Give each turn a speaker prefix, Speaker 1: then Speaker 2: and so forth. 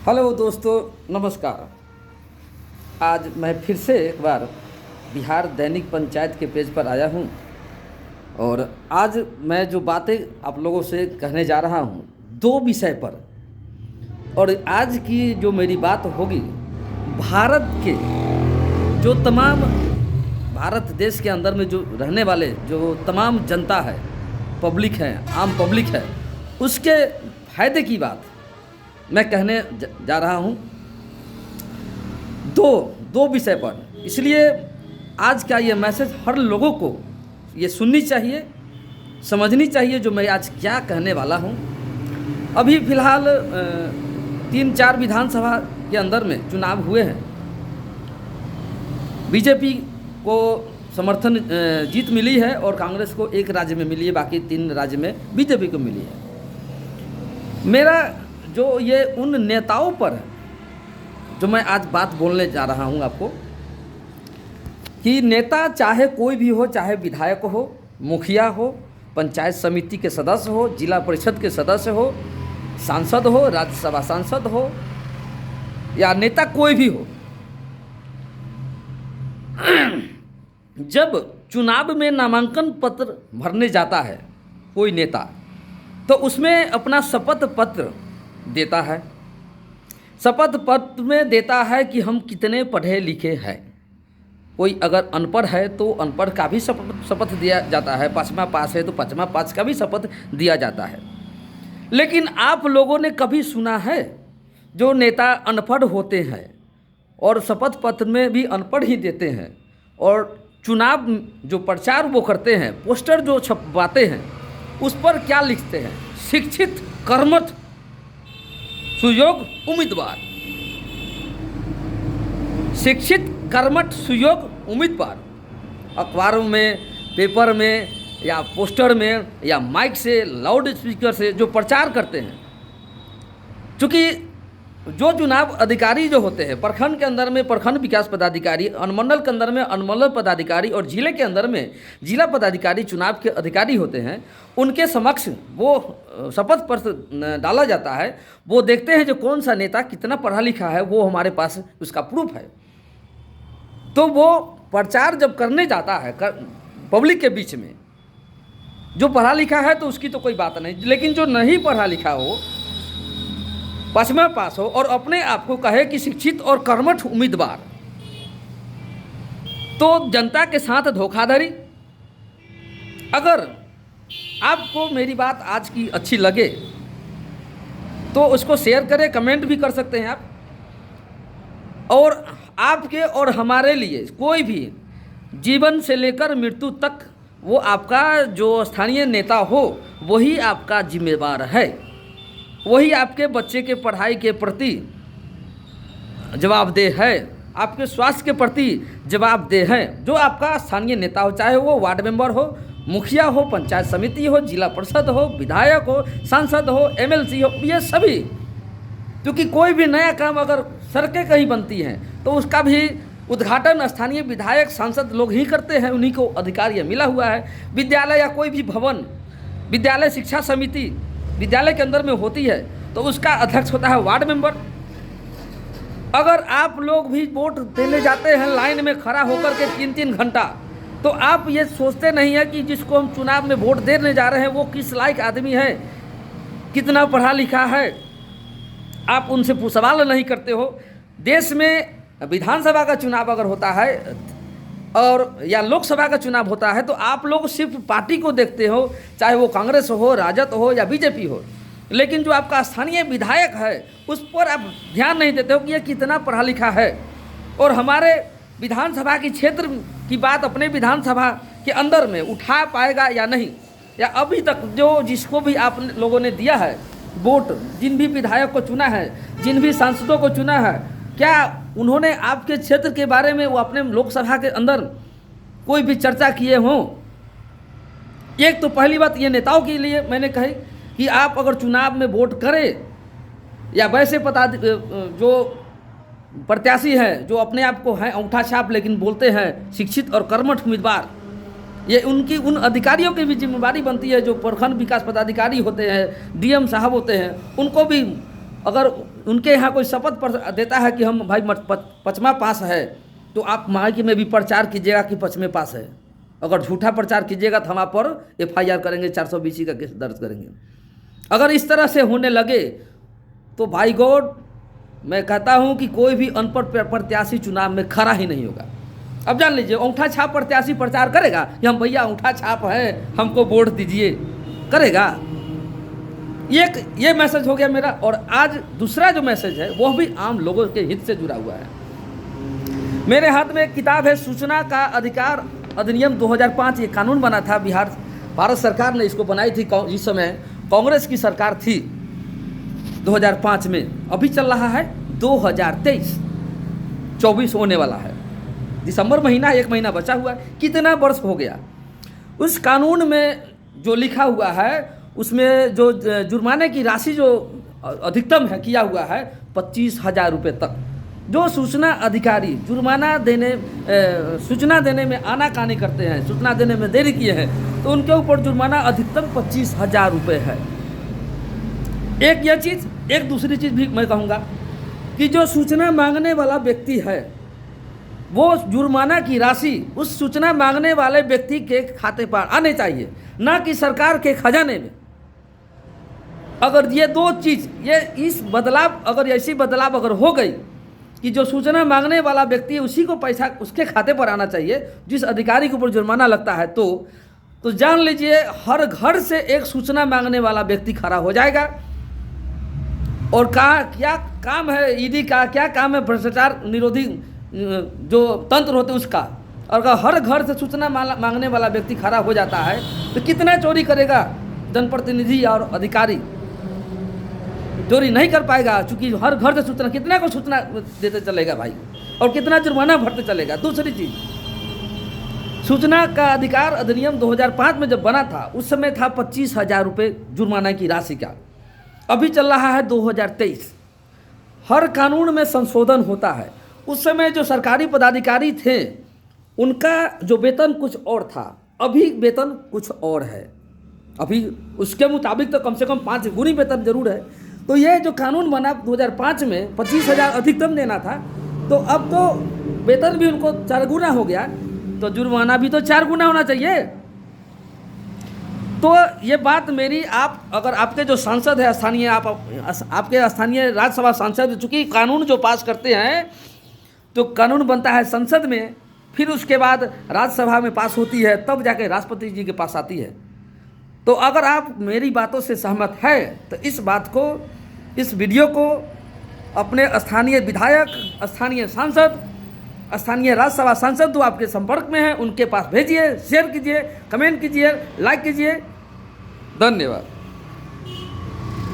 Speaker 1: Hello दोस्तों, नमस्कार। आज मैं फिर से एक बार बिहार दैनिक पंचायत के पेज पर आया हूँ और आज मैं जो बातें आप लोगों से कहने जा रहा हूँ दो विषय पर। और आज की जो मेरी बात होगी भारत के जो तमाम भारत देश के अंदर में जो रहने वाले जो तमाम जनता है, पब्लिक है, आम पब्लिक है, उसके फायदे की बात मैं कहने जा रहा हूँ दो विषय पर। इसलिए आज का ये मैसेज हर लोगों को ये सुननी चाहिए, समझनी चाहिए जो मैं आज क्या कहने वाला हूँ। अभी फ़िलहाल 3-4 विधानसभा के अंदर में चुनाव हुए हैं। बीजेपी को समर्थन जीत मिली है और कांग्रेस को एक राज्य में मिली है, बाकी 3 राज्य में बीजेपी को मिली है। मेरा जो ये उन नेताओं पर है जो मैं आज बात बोलने जा रहा हूँ आपको, कि नेता चाहे कोई भी हो, चाहे विधायक हो, मुखिया हो, पंचायत समिति के सदस्य हो, जिला परिषद के सदस्य हो, सांसद हो, राज्यसभा सांसद हो या नेता कोई भी हो, जब चुनाव में नामांकन पत्र भरने जाता है कोई नेता, तो उसमें अपना शपथ पत्र देता है। शपथ पत्र में देता है कि हम कितने पढ़े लिखे हैं। कोई अगर अनपढ़ है तो अनपढ़ का भी शपथ दिया जाता है, 5वां पास है तो 5वां पास का भी शपथ दिया जाता है। लेकिन आप लोगों ने कभी सुना है जो नेता अनपढ़ होते हैं और शपथ पत्र में भी अनपढ़ ही देते हैं और चुनाव जो प्रचार वो करते हैं, पोस्टर जो छपवाते हैं, उस पर क्या लिखते हैं? शिक्षित, कर्मठ, सुयोग उम्मीदवार। शिक्षित, कर्मठ, सुयोग उम्मीदवार अखबारों में, पेपर में या पोस्टर में या माइक से, लाउड स्पीकर से जो प्रचार करते हैं। चूँकि जो चुनाव अधिकारी जो होते हैं प्रखंड के अंदर में प्रखंड विकास पदाधिकारी, अनुमंडल के अंदर में अनुमंडल पदाधिकारी और जिले के अंदर में जिला पदाधिकारी चुनाव के अधिकारी होते हैं, उनके समक्ष वो शपथ पत्र डाला जाता है। वो देखते हैं जो कौन सा नेता कितना पढ़ा लिखा है, वो हमारे पास उसका प्रूफ है। तो वो प्रचार जब करने जाता है पब्लिक के बीच में, जो पढ़ा लिखा है तो उसकी तो कोई बात नहीं, लेकिन जो नहीं पढ़ा लिखा हो, 5वां पास हो और अपने आप को कहे कि शिक्षित और कर्मठ उम्मीदवार, तो जनता के साथ धोखाधड़ी। अगर आपको मेरी बात आज की अच्छी लगे तो उसको शेयर करें, कमेंट भी कर सकते हैं आप। और आपके और हमारे लिए कोई भी जीवन से लेकर मृत्यु तक वो आपका जो स्थानीय नेता हो वही आपका जिम्मेवार है, वही आपके बच्चे के पढ़ाई के प्रति जवाबदेह है, आपके स्वास्थ्य के प्रति जवाबदेह है। जो आपका स्थानीय नेता हो, चाहे वो वार्ड मेंबर हो, मुखिया हो, पंचायत समिति हो, जिला परिषद हो, विधायक हो, सांसद हो, एमएलसी हो, ये सभी। क्योंकि कोई भी नया काम अगर सड़कें कहीं बनती हैं तो उसका भी उद्घाटन स्थानीय विधायक, सांसद लोग ही करते हैं, उन्हीं को अधिकार ये मिला हुआ है। विद्यालय या कोई भी भवन, विद्यालय शिक्षा समिति विद्यालय के अंदर में होती है तो उसका अध्यक्ष होता है वार्ड मेंबर। अगर आप लोग भी वोट देने जाते हैं लाइन में खड़ा होकर के 3-3 घंटा, तो आप ये सोचते नहीं है कि जिसको हम चुनाव में वोट देने जा रहे हैं वो किस लायक आदमी है, कितना पढ़ा लिखा है। आप उनसे सवाल नहीं करते हो। देश में विधानसभा का चुनाव अगर होता है और या लोकसभा का चुनाव होता है तो आप लोग सिर्फ पार्टी को देखते हो, चाहे वो कांग्रेस हो, राजद हो या बीजेपी हो। लेकिन जो आपका स्थानीय विधायक है उस पर आप ध्यान नहीं देते हो कि ये कितना पढ़ा लिखा है। और हमारे विधानसभा की क्षेत्र की बात अपने विधानसभा के अंदर में उठा पाएगा या नहीं, या अभी तक जो जिसको भी आप लोगों ने दिया है वोट, जिन भी विधायक को चुना है, जिन भी सांसदों को चुना है, क्या उन्होंने आपके क्षेत्र के बारे में वो अपने लोकसभा के अंदर कोई भी चर्चा किए हों? एक तो पहली बात ये नेताओं के लिए मैंने कही कि आप अगर चुनाव में वोट करें या वैसे जो प्रत्याशी हैं जो अपने आप को हैं अंगूठा छाप लेकिन बोलते हैं शिक्षित और कर्मठ उम्मीदवार, ये उनकी उन अधिकारियों की भी जिम्मेदारी बनती है जो प्रखंड विकास पदाधिकारी होते हैं, डीएम साहब होते हैं, उनको भी अगर उनके यहाँ कोई शपथ पर देता है कि हम भाई 5वां पास है, तो आप मायके में भी प्रचार कीजिएगा कि 5वें पास है। अगर झूठा प्रचार कीजिएगा तो हम आप पर FIR करेंगे, 420 का केस दर्ज करेंगे। अगर इस तरह से होने लगे तो भाई गॉड, मैं कहता हूं कि कोई भी अनपढ़ प्रत्याशी चुनाव में खड़ा ही नहीं होगा। अब जान लीजिए, अंगूठा छाप प्रत्याशी प्रचार करेगा कि हम भैया अंगूठा छाप है, हमको वोट दीजिए, करेगा? ये मैसेज हो गया मेरा। और आज दूसरा जो मैसेज है वह भी आम लोगों के हित से जुड़ा हुआ है। मेरे हाथ में एक किताब है, सूचना का अधिकार अधिनियम 2005। ये कानून बना था भारत सरकार ने इसको बनाई थी जिस समय कांग्रेस की सरकार थी 2005 में। अभी चल रहा है 2023-24 होने वाला है, दिसंबर महीना, 1 महीना बचा हुआ है। कितना वर्ष हो गया? उस कानून में जो लिखा हुआ है उसमें जो जुर्माने की राशि जो अधिकतम है किया हुआ है 25,000 रुपये तक। जो सूचना अधिकारी जुर्माना देने सूचना देने में आनाकानी करते हैं, सूचना देने में देरी किए हैं, तो उनके ऊपर जुर्माना अधिकतम 25,000 रुपये है। एक यह चीज़, एक दूसरी चीज़ भी मैं कहूँगा कि जो सूचना मांगने वाला व्यक्ति है वो जुर्माना की राशि उस सूचना मांगने वाले व्यक्ति के खाते पर आने चाहिए, ना कि सरकार के खजाने में। अगर ये दो चीज़, ये इस बदलाव, अगर ऐसी बदलाव अगर हो गई कि जो सूचना मांगने वाला व्यक्ति उसी को पैसा उसके खाते पर आना चाहिए जिस अधिकारी के ऊपर जुर्माना लगता है, तो जान लीजिए हर घर से एक सूचना मांगने वाला व्यक्ति खड़ा हो जाएगा। और क्या काम है ईडी का, क्या काम है भ्रष्टाचार निरोधी जो तंत्र होते हैं उसका। और अगर हर घर से सूचना मांगने वाला व्यक्ति खड़ा हो जाता है तो कितना चोरी करेगा जनप्रतिनिधि और अधिकारी? चोरी नहीं कर पाएगा, क्योंकि हर घर से सूचना, कितना को सूचना देते चलेगा भाई, और कितना जुर्माना भरते चलेगा। दूसरी चीज़, सूचना का अधिकार अधिनियम 2005 में जब बना था उस समय था 25,000 रुपये जुर्माना की राशि का। अभी चल रहा है 2023। हर कानून में संशोधन होता है। उस समय जो सरकारी पदाधिकारी थे उनका जो वेतन कुछ और था, अभी वेतन कुछ और है। अभी उसके मुताबिक तो कम से कम 5 गुनी वेतन जरूर है। तो ये जो कानून बना 2005 में 25,000 अधिकतम देना था, तो अब तो वेतन भी उनको 4 गुना हो गया, तो जुर्माना भी तो 4 गुना होना चाहिए। तो ये बात मेरी, आप अगर आपके जो सांसद है स्थानीय, आपके स्थानीय राज्यसभा सांसद, चूँकि कानून जो पास करते हैं तो कानून बनता है संसद में, फिर उसके बाद राज्यसभा में पास होती है, तब जाके राष्ट्रपति जी के पास आती है। तो अगर आप मेरी बातों से सहमत है तो इस बात को, इस वीडियो को अपने स्थानीय विधायक, स्थानीय सांसद, स्थानीय राज्यसभा सांसद जो आपके संपर्क में हैं उनके पास भेजिए, शेयर कीजिए, कमेंट कीजिए, लाइक कीजिए। धन्यवाद।